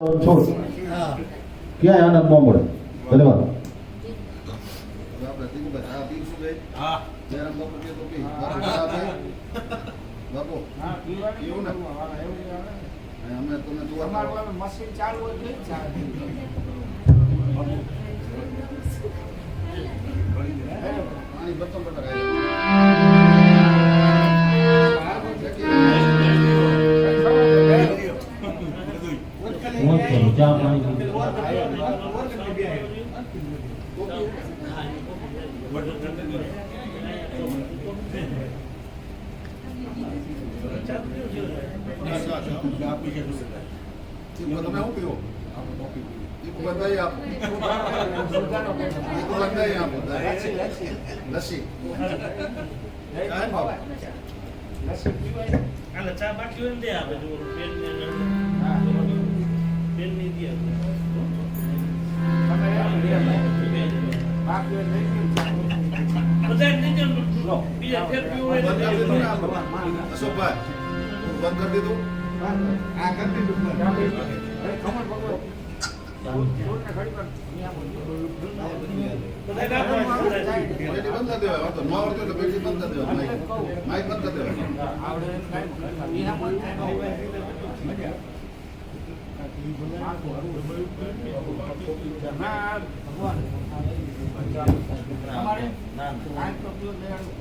છોડ ક્યાંય આનંદ ન મળે. ધન્યવાદ. મશીન ચાલુ હોય ચા બાકી દે આપે પેન ની દે અશોકભાઈ બંધ કરી દીધું. આ કરી દીધું.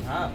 હા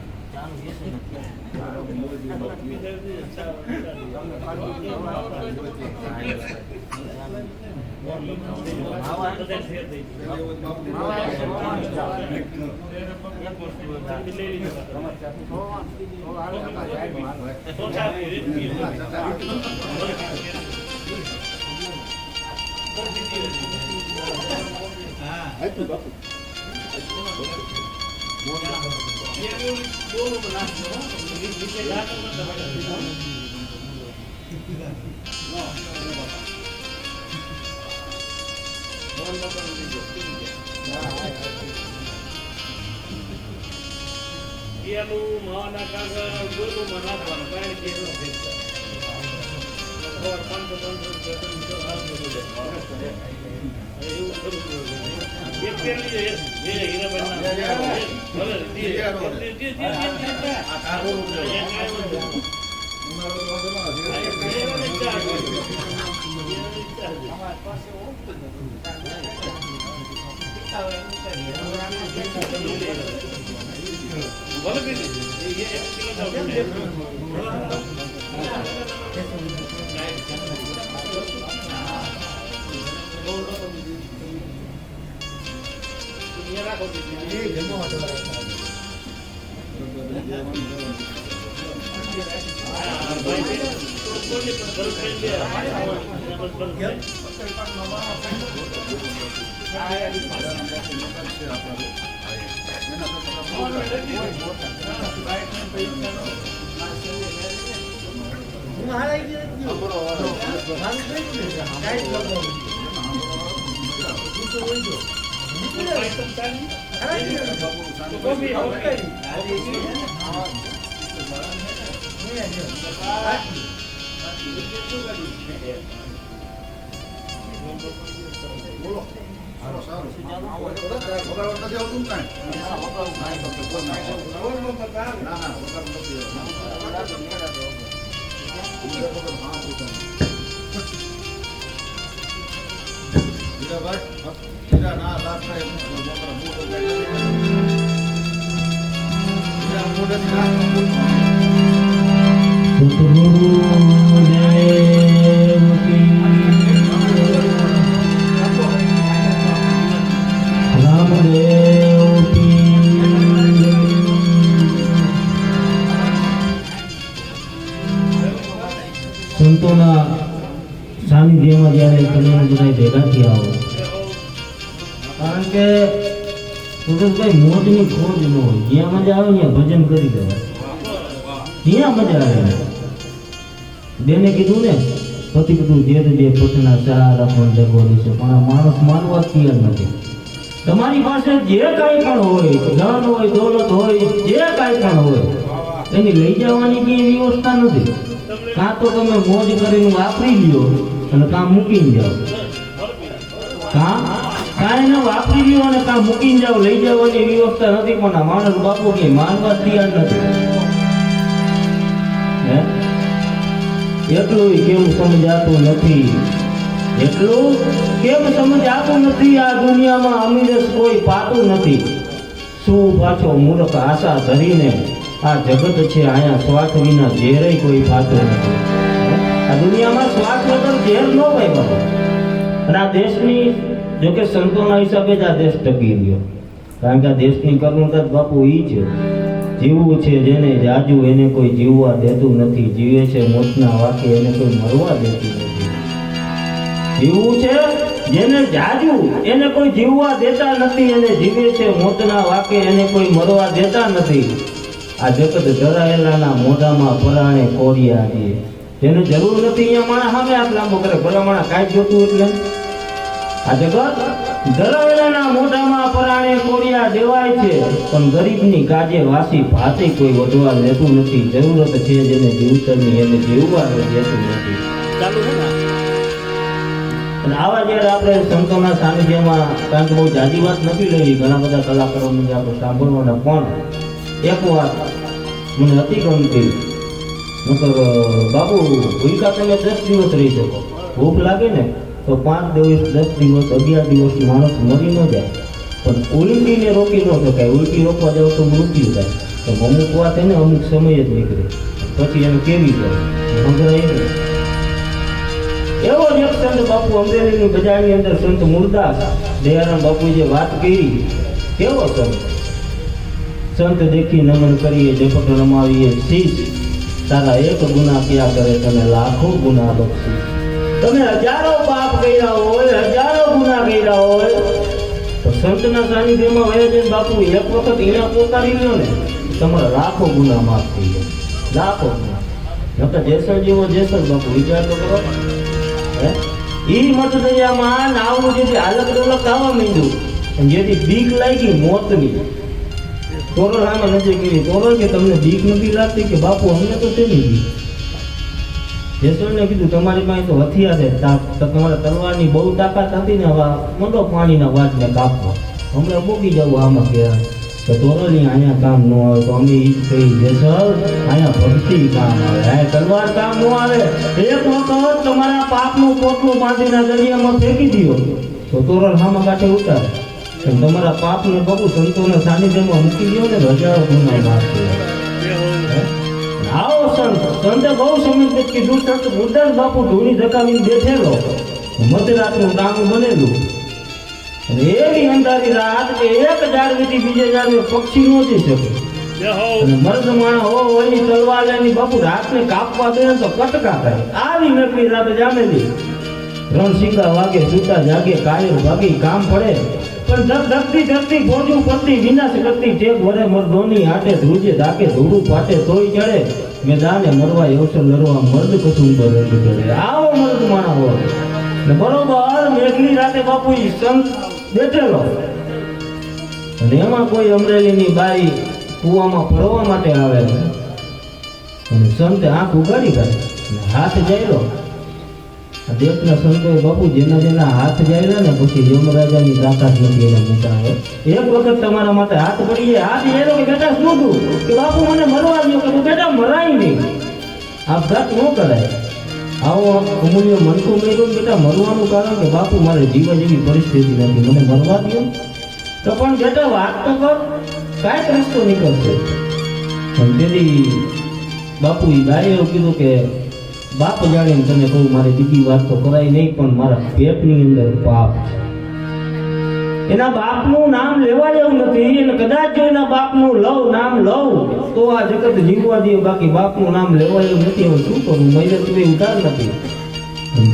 સંતોના સાનિધ્યમાં જ્યારે તમે બધા ભેગા થયા હો, કારણ કે સુરેશભાઈ મોજની ખોજ ન હોય. જ્યાં મજા આવે ત્યાં ભજન કરી દેવાય, ત્યાં મજા આવે. બેને કીધું ને પતિ કીધું જે બે પોતાના સારા પણ જગવાની છે, પણ આ માણસ માનવા તૈયાર નથી. તમારી પાસે જે કાંઈ પણ હોય, ધન હોય, દોલત હોય, જે કાંઈ પણ હોય, એની લઈ જવાની કઈ વ્યવસ્થા નથી. કાં તો તમે મોજ કરીને વાપરી લ્યો અને કાં મૂકીને જાઓ, કાંઈ ન વાપરી લ્યો અને કાં મૂકીને જાઓ, લઈ જવાની વ્યવસ્થા નથી. પણ આ માણસ બાપુ કે માનવા તૈયાર નથી. હે એટલું કેમ સમજાતું નથી, એટલું કેમ સમજાતું નથી. આ દુનિયામાં અમીરસ કોઈ પાતું નથી. શું પાછો મૂર્ખ આશા ધરીને આ જગત છે, અહીંયા સ્વાર્થ વિના ઝેર કોઈ પાતું નથી. આ દુનિયામાં સ્વાર્થ વગર ઝેર ન ભાઈ બાપુ. અને આ દેશની જોકે સંતોના હિસાબે જ આ દેશ ટકી ગયો. કારણ કે આ દેશની કરુણતા બાપુ ઈ છે, જીવવું છે જેને જાજુ એને કોઈ જીવવા દેતું નથી. જીવે છે મોતના વાકે એને કોઈ મરવા દેતું નથી. જીવવું છે જેને જાજુ એને કોઈ જીવવા દેતા નથી, અને જીવે છે મોતના વાકે એને કોઈ મરવા દેતા નથી. આ જગત ધરાયેલાના મોઢામાં પરાણે કોડિયા છે, જેને જરૂર નથી અહીંયા માણસ સામે હાથ લાંબો કરે. ભલા માણસ કાંઈ જોતું એટલે આ જગત ધરાયેલાના મોઢામાં પરાણે કોડિયા દેવાય છે, પણ ગરીબની કાજે વાસી ભાતે કોઈ વધવા લેતું નથી. જરૂરત છે જેને જીવતરની એને જીવવા દેતું નથી. અને આવા જ્યારે આપણે સંતોના સાનિધ્યમાં, કારણ કે બહુ જાજી વાત નથી લેવી, ઘણા બધા કલાકારોને આપણે સાંભળવાના, પણ એક વાત મને અતિ ગમતી. મતલબ બાપુ ભૂલકા તમે 10 દિવસ રહી શકો, ભૂખ લાગે ને તો 5 દિવસ 10 દિવસ 11 દિવસ માણસ મરી ન જાય, પણ ઉલટીને રોકી ન શકાય. ઉલટી રોકવા જાવ તો મૃત્યુ થાય. તો અમુક વાત એને અમુક સમય જ નીકળે, પછી એને કેવી કરે સંભળાય ને. એવો જ એક સંત બાપુ અમરેલીની બજારની અંદર સંત મૂળદાસ દયારામ બાપુએ જે વાત કરી, કેવો સંત દેખી નમન કરીએ, ઝપટ રમાવીએ શીશ, તારા એક ગુના ક્યાં કરે તને લાખો ગુના બક્ષી. તમે હજારો પાપ કર્યા હોય, હજારો ગુના કર્યા હોય, તો સંતના સાનિધ્યમાં વયા જઈને બાપુ એક વખત એને પોકારી લ્યો ને, તમારા લાખો ગુના માફ થઈ જાય. લાખો ગુના. નકર જેસર જેવો જેસર બાપુ, વિચાર તો કરો. ઈ મત દરિયામાં નાવનું જેથી હાલત ડોલક થવા માંડ્યું, જેથી બીક લાગી મોતની. તોરલ સામે નથી કરી. તોરલ કે તમને બીક નથી લાગતી? કે બાપુ અમને તો તેની બીક. જેસરને કીધું તમારી પાસે તો હથિયાર છે, તમારા તલવારની બહુ તાકાત હતી ને, હવે મોટો પાણીના વાટને કાપવા હમણાં બોકી જવું આમાં કહેવાય. તો તોરલી અહીંયા કામ ન આવે તો અમે ઈ કહી, જેસર અહીંયા ભક્તિ કામ આવે, અહીંયા તલવાર કામ ન આવે. એક વખત તમારા પાપનું પોટલું બાંધીના દરિયામાં ફેંકી દો તો તોરલ સામા કાંઠે ઉતારે. તમારા પાપને બાપુ સંતોના સાનિધ્યમાં મૂકી દો ને, હજારો ગુના માફ થઈ જાય. આવો સંતે બહુ સમય કીધું. સંત મૂળદાસ બાપુ ધૂણી ધકાવીને બેઠેલો, મધરાતનું ટાણું બનેલું, અને એવી અંધારી રાત કે એક ઝાડવીથી બીજે ઝાડવે પક્ષી નો જઈ શકે. અને મર્દ માણસ હોય એની તલવાર લઈને બાપુ રાતને કાપવા દે તો કટકા થાય. આવી નકલી રાતે જામેલી રણસિંગા વાગે, સૂતા જાગે, કાયર ભાગી કામ પડે, પણ ધરતી ધરતી ભોજું પડતી, વિનાશ કરતી ટેક વરે મર્દોની આટે ધ્રુજે ધાકે ધૂળું પાટે તોય ચડે, મેદાને મરવા અવસર લડવા મર્દ કસું ચડે. આવો મર્દ માણસ હોય ને બરોબર મેઘલી રાતે બાપુ સંત બેઠેલો, અને એમાં કોઈ અમરેલીની બાઈ કૂવામાં ફરવા માટે આવે, અને સંતે આંખ ઉગાડી કાઢે, હાથ જાયલો. દેશના સંતોએ બાપુ જેના જેના હાથ જાયલા ને પછી યમરાજાની તાકાત નથી એને મૂકાવે. એક વખત તમારા માટે હાથ પડી જાય, હાથ જાયલો કે બેટા શું થયું? કે બાપુ મને મરવા દો. કે બેટા મરાય નહીં, આપઘાત ન કરાય. આવો અમૂલ્ય મનકો મેળવ્યો બેટા. મરવાનું કારણ કે બાપુ મારે જીવા જેવી પરિસ્થિતિ નથી, મને મરવા દો. તો પણ બેટા વાત તો કર, કાંઈક રસ્તો નીકળશે. પણ તેથી બાપુ એ ગાયે એવું કીધું કે બાપ જાણીને તને કહું, મારી બીજી વાત તો કરાય નહીં, પણ મારા પેટની અંદર પાપ, એના બાપનું નામ લેવા જેવું નથી. અને કદાચ જો એના બાપનું નામ લઉં તો આ જગત જીવવા દે, બાકી બાપનું નામ લેવા એવું નથી. હવે શું કરું, મહિલા તો ઉતાર નથી.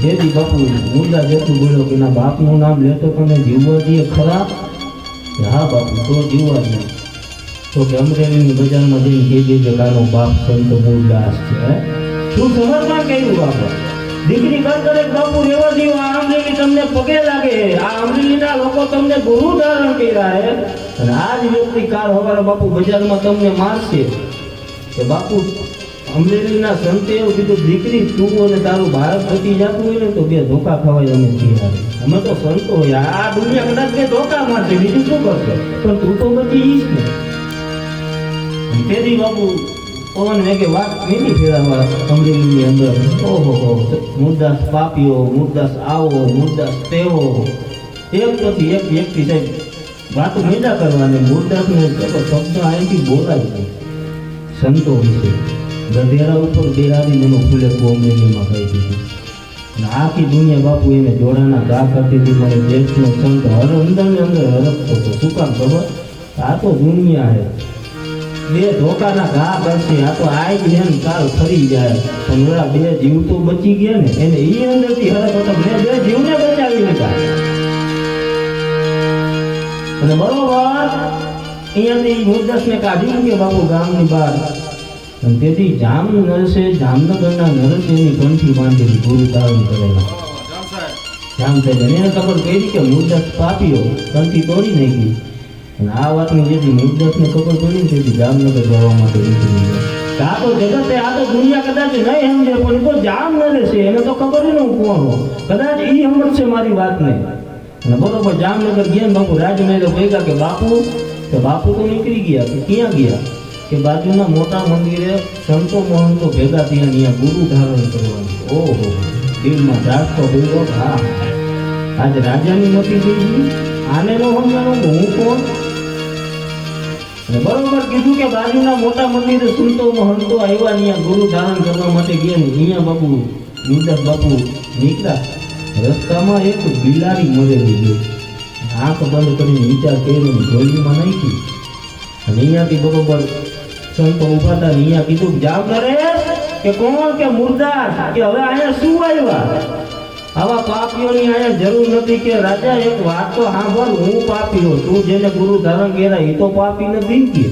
જેથી બાપુ મુદ્દા જેટલું બોલ્યો કે એના બાપનું નામ લેતો તમે જીવવા દે ખરા? હા બાપુ તો જીવવા દે. તો કે અમરેલીની બજારમાં જઈને કહી દેજે કાનો બાપ સંત મૂળદાસ છે. શું સમજમાં કહ્યું બાપુ? દીકરી કરતરે બાપુ રેવા દો. આ અમરેલી તમને પગે લાગે, આ અમરેલીના લોકો તમને ગુરુ ધારણ કર્યા હે, અને આ જ વ્યક્તિ કાલ હવારે બાપુ બજારમાં તમને મારશે કે બાપુ અમરેલીના સંતે એવું કીધું, દીકરી તું અને તારું બાળક બચી જતું હોય ને તો બે ધોકા ખવાય અમે તૈયાર. અમે તો સંતો હોય, આ દુનિયા કદાચ બે ધોકા મારશે, બીજું શું કરશે, પણ તું તો બચી જઈશ ને. તેથી બાપુ પવન વેગે વાત નીકળી ફેરવવા અમરેલીની અંદર. ઓહો, મુરદાસ પાપીઓ, મુરદાસ આવો, મુરદાસ તેવો, એક પછી એક વ્યક્તિ સાહેબ વાતો મેળા કરવાની. મુરદાસને શબ્દ અહીંથી બોલાય છે સંતો વિશે. ગધેડા ઉપર બેરાડી એનો ફૂલે અમરેલીમાં કહી દીધું. અને આખી દુનિયા બાપુ એને જોડાના ગા કરતી હતી, પણ દેશનો સંત હર અંદરને અંદર હરકતો હતો. શું કામ ખબર? આ તો દુનિયા હે, બે ધોકાના ઘા કરશે. આ તો આઈ જ ને કાલ ફરી જાય. પણ ઓલા બે જીવ તો બચી ગયા ને, એને ઈ અંદરથી હરક હતો, મેં બે જીવને બચાવી લીધા. અને બરોબર અહીંયાથી મુરદાસને કાઢી મૂકે બાપુ ગામની બહાર. અને તેથી જામ નરસે જામનગરના નરસે એની કંઠી બાંધેલી, ગુરુ ધારણ કરેલા જામ સાહેબ. એને ખબર પડી કે મુરદાસ પાપીઓ, કંઠી તોડી નાખી. અને આ વાતની જેથી મુરદાસને ખબર પડી ને તેથી જામનગર જવા માટે નીકળી ગયા. આ તો જગતે, આ તો દુનિયા કદાચ નહીં સમજે, પણ તો જામ નરેશે એને તો ખબર ન કોણ હો, કદાચ ઈ સમજશે મારી વાતને. અને બરોબર જામનગર ગયા ને બાપુ રાજમહેલે ભેગા કે બાપુ તો નીકળી ગયા. કે ક્યાં ગયા? કે બાજુના મોટા મંદિરે સંતો મહંતો ભેગા થયા, અહીંયા ગુરુ ધારણ કરવાનું. ઓહો, દિલમાં જાગતો ભેગો. હા, આજે રાજાની મતી થઈ ગઈ, આને નો સમજાણું હું કોણ. અને બરોબર કીધું કે બાજુના મોટા મંદિરે સંતો મહંતો આવ્યા, અહીંયા ગુરુ ધારણ કરવા માટે ગયા ને અહીંયા બાપુ મુરદાસ બાપુ નીકળ્યા. રસ્તામાં એક બિલાડી મરેલી ગઈ. આંખ બંધ કરીને વિચાર કર્યો, જોડીમાં નાખી. અને અહીંયાથી બરોબર સંતો ઉભા હતા. અહીંયા કીધું જાવ નરેશ કે કોણ? કે મુરદાસ. કે હવે અહીંયા શું આવ્યા? આવા પાપીઓની અહીંયા જરૂર નથી. કે રાજા એક વાત તો સાંભળ, હું પાપીઓ, તું જેને ગુરુ ધારણ કર્યા એ તો પાપી નથી.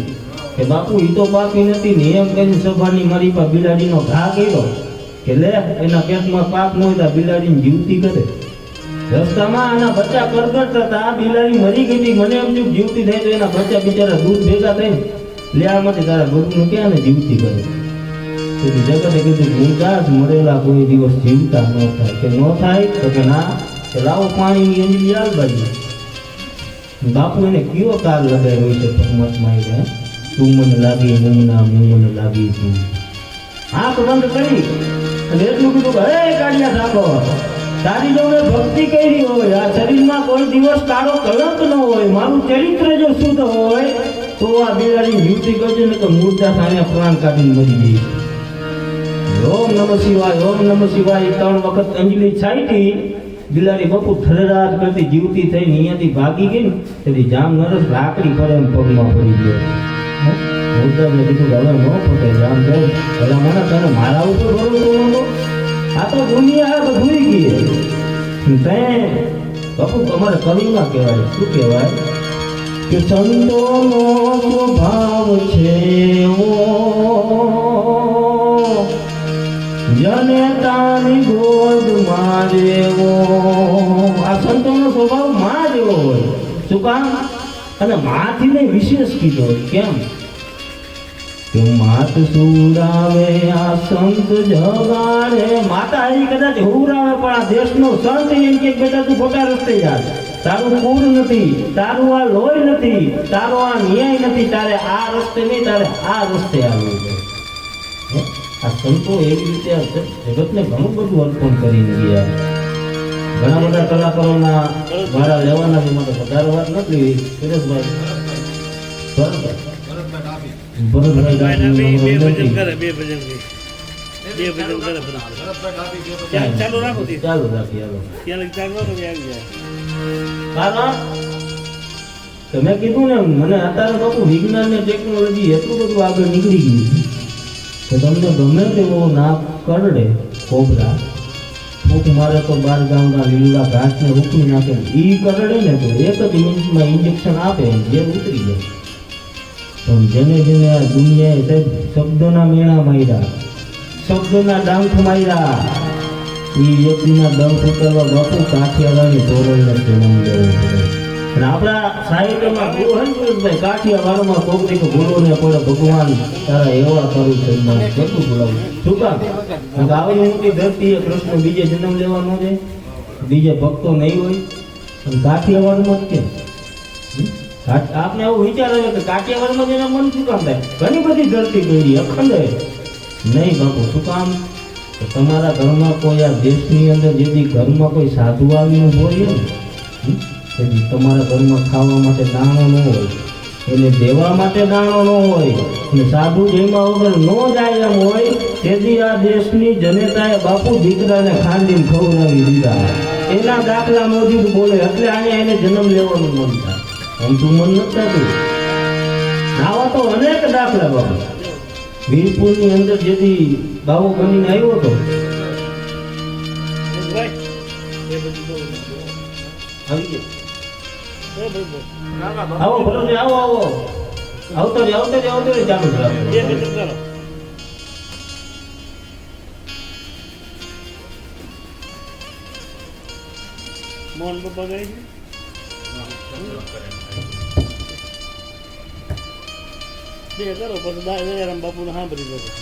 કે બાપુ એ તો પાપી નથી ને એમ કરીને સભાની મારી પાસે બિલાડીનો ઘા કર્યો. કે લે એના પેટમાં પાપ ન હોય તો બિલાડીને જીવતી કરે. રસ્તામાં આના બચ્ચા કરગડતા હતા, આ બિલાડી મરી ગઈ હતી. મને એમ થયું જીવતી થાય તો એના બચ્ચા બિચારા દૂધ ભેગા થઈને લેવામાંથી તારા ગુરુનું ક્યાં ને જીવતી કરે. તેથી જગતે કીધું મુરદાસ મરેલા કોઈ દિવસ જીવતા ન થાય. કે ન થાય તો કે ના, કે લાવો પાણીની અંજલી આલ બાજુ. બાપુ એને કયો તાર લગાવ્યો છે પરમાત્મા? તું મને લાગી મુમના, હું મને લાગી તું. આંખ બંધ કરી અને એટલું કીધું કે હે કાઢિયા સાંભળો, તારી જો મેં ભક્તિ કરી હોય, આ શરીરમાં કોઈ દિવસ તારો કલંક ન હોય, મારું ચરિત્ર જો શુદ્ધ હોય તો આ બિલાડી જીવતી કરજો ને તો મુરદાસ આને પ્રાણ કાઢીને મરી જઈશ. ઓમ નમઃ શિવાય, ઓમ નમઃ શિવાય 3 વખત અંજલિ છાંટી. બિલાડી બાપુ થરરાજ કરતી જીવતી થઈને અહીંયાથી ભાગી ગઈ ને તેથી જામ નરસ લાકડી પડે એમ પગમાં પડી ગયો. મુરદાસને કીધું કે હવે ન પટે જામ સાહેબ, ભલા મને તને મારા ઉપર ભરોસો નતો? આ તો દુનિયા તો ભૂલી ગઈ. તે બાપુ તમારે કવિમાં કહેવાય, શું કહેવાય? કે સંતોનો સ્વભાવ છે જનેતાની ગોદ મારેવો. આ સંતોનો સ્વભાવ માં જેવો હોય. શું કામ? અને માથી ને વિશેષ કીધો. કેમ? કે માત સુરાવે આ સંત જગાડે. માતા એ કદાચ હુરાવે પણ આ દેશનો સંત એમ કે બેટા તું ખોટા રસ્તે જા, તારું કુળ નથી, તારું આ લોહી નથી, તારો આ ન્યાય નથી, તારે આ રસ્તે નહીં, તારે આ રસ્તે આવવું છે. આ સંતો એવી રીતે જગતને ઘણું બધું અર્પણ કરીને ગયા. ઘણા બધા કલાકારોના મારા લેવાના છે, માટે વધારે વાત નથી લેવી. સુરેશભાઈ ભરતભાઈ ચાલુ રાખી મેં કીધું ને, મને અત્યારે બાપુ વિજ્ઞાન ને ટેકનોલોજી એટલું બધું આગળ નીકળી ગયું કે તમને ગમે તેવો નાક કરડે કોબરા ફૂંક મારે તો 12 ગામના લીલા ઘાસને ઉકળી નાખે, ઈ કરડે ને તો એક જ મિનિટમાં ઇન્જેક્શન આપે જે ઉતરી જાય. પણ જેને જેને આ દુનિયાએ સાહેબ શબ્દોના મેળા માર્યા, શબ્દોના ડંખ માર્યા, એ વ્યક્તિના ડંખ ઉતરવા બાપુ કાઠિયાવાડની ધોરણને જન્મ લેવો પડે. અને આપણા સાહિત્યમાં બહુ હંસભાઈ કાઠિયાવાડમાં કોક દીક ભૂલો ને પડે ભગવાન તારા એવા કરું છે કેટલું બોલાવું શું કામ કારણ કે આવી મોટી ધરતીએ કૃષ્ણ બીજે જન્મ લેવાનો છે બીજે ભક્તો નહીં હોય અને કાઠિયાવાડમાં જ કેમ આપને એવું વિચાર આવે કે કાઠિયાવાડમાં જેના મન શું કામ થાય ઘણી બધી ધરતી કરી અખંડ નહીં બાપુ શું કામ તો તમારા ઘરમાં કોઈ આ દેશની અંદર જેથી ઘરમાં કોઈ સાધુ આવીને હોય ને તેથી તમારા ઘરમાં ખાવા માટે દાણો ન હોય એને દેવા માટે દાણો ન હોય અને સાધુ જેમાં વગર ન જાય એમ હોય તેથી આ દેશની જનતાએ બાપુ દીકરાને ખાંડીને ખવડાવી દીધા એના દાખલા મોજૂદ બોલે એટલે અહીંયા એને જન્મ લેવાનું મન થાય આમ તું મન નથી થતું આવા તો અનેક દાખલા બાપુ વીરપુરની અંદર જેથી બાવો બનીને આવ્યો હતો આવો ભરોસે આવો આવતો રે ચાલુ મોહન બાપા ગઈ છે બે કરો પછી બાપુ ને સાંભળી જશે